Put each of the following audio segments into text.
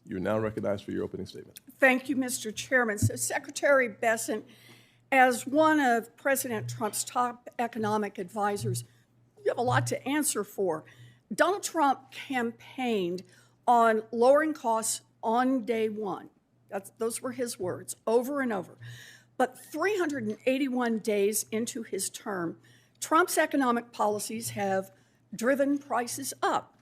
You're now recognized for your opening statement. Thank you, Mr. Chairman. So Secretary Bessent, as one of President Trump's top economic advisors, you have a lot to answer for. Donald Trump campaigned on lowering costs on day one. Those were his words, over and over. But 381 days into his term, Trump's economic policies have driven prices up.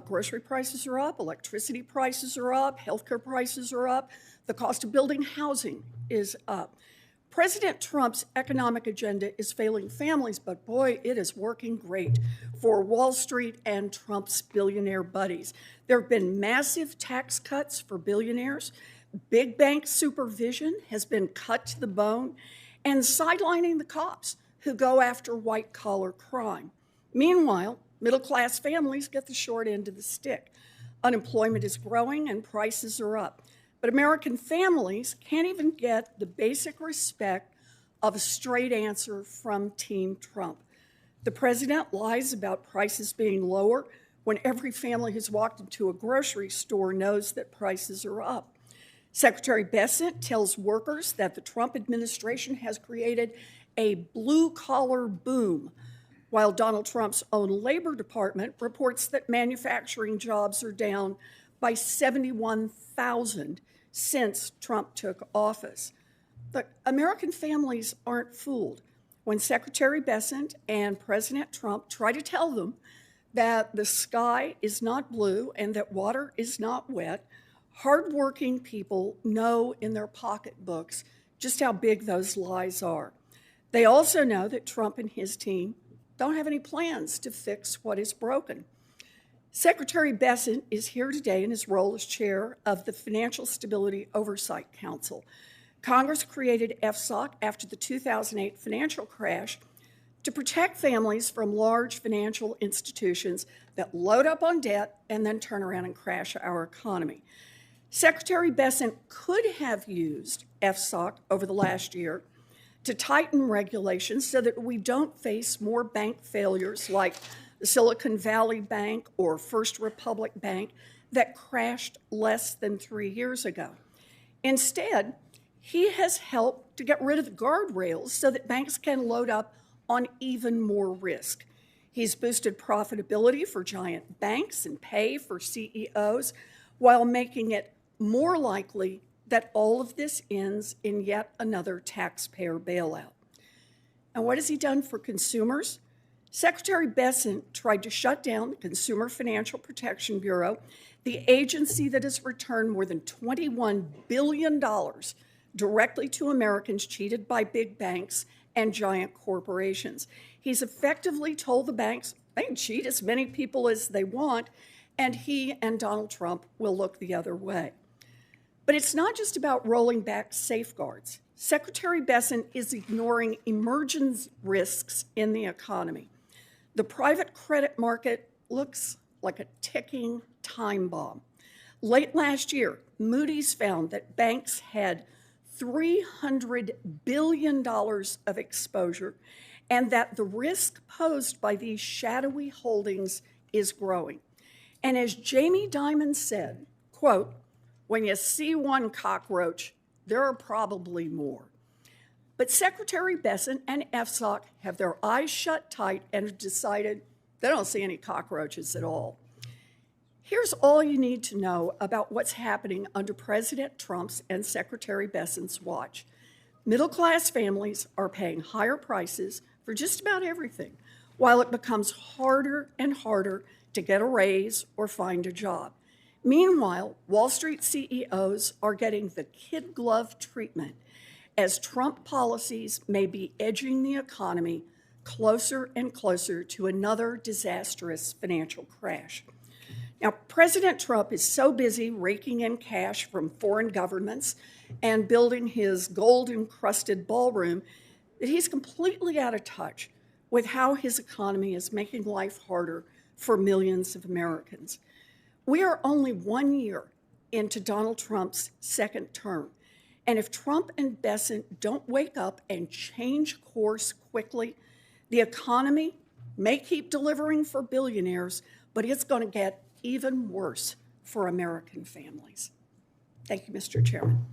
Grocery prices are up, electricity prices are up, healthcare prices are up, the cost of building housing is up. President Trump's economic agenda is failing families, but boy, it is working great for Wall Street and Trump's billionaire buddies. There have been massive tax cuts for billionaires. Big bank supervision has been cut to the bone, and sidelining the cops who go after white-collar crime. Meanwhile, middle-class families get the short end of the stick. Unemployment is growing and prices are up. But American families can't even get the basic respect of a straight answer from Team Trump. The president lies about prices being lower when every family who's walked into a grocery store knows that prices are up. Secretary Bessent tells workers that the Trump administration has created a blue-collar boom, while Donald Trump's own Labor Department reports that manufacturing jobs are down by 71,000 since Trump took office. But American families aren't fooled. When Secretary Bessent and President Trump try to tell them that the sky is not blue and that water is not wet, hardworking people know in their pocketbooks just how big those lies are. They also know that Trump and his team don't have any plans to fix what is broken. Secretary Bessent is here today in his role as chair of the Financial Stability Oversight Council. Congress created FSOC after the 2008 financial crash to protect families from large financial institutions that load up on debt and then turn around and crash our economy. Secretary Bessent could have used FSOC over the last year to tighten regulations so that we don't face more bank failures like the Silicon Valley Bank or First Republic Bank that crashed less than 3 years ago. Instead, he has helped to get rid of the guardrails so that banks can load up on even more risk. He's boosted profitability for giant banks and pay for CEOs while making it more likely that all of this ends in yet another taxpayer bailout. And what has he done for consumers? Secretary Bessent tried to shut down the Consumer Financial Protection Bureau, the agency that has returned more than $21 billion directly to Americans cheated by big banks and giant corporations. He's effectively told the banks they can cheat as many people as they want, and he and Donald Trump will look the other way. But it's not just about rolling back safeguards. Secretary Bessent is ignoring emergence risks in the economy. The private credit market looks like a ticking time bomb. Late last year, Moody's found that banks had $300 billion of exposure and that the risk posed by these shadowy holdings is growing. And as Jamie Dimon said, quote, "When you see one cockroach, there are probably more." But Secretary Bessent and FSOC have their eyes shut tight and have decided they don't see any cockroaches at all. Here's all you need to know about what's happening under President Trump's and Secretary Bessent's watch. Middle-class families are paying higher prices for just about everything, while it becomes harder and harder to get a raise or find a job. Meanwhile, Wall Street CEOs are getting the kid glove treatment as Trump policies may be edging the economy closer and closer to another disastrous financial crash. Now, President Trump is so busy raking in cash from foreign governments and building his gold-encrusted ballroom that he's completely out of touch with how his economy is making life harder for millions of Americans. We are only 1 year into Donald Trump's second term. And if Trump and Bessent don't wake up and change course quickly, the economy may keep delivering for billionaires, but it's going to get even worse for American families. Thank you, Mr. Chairman.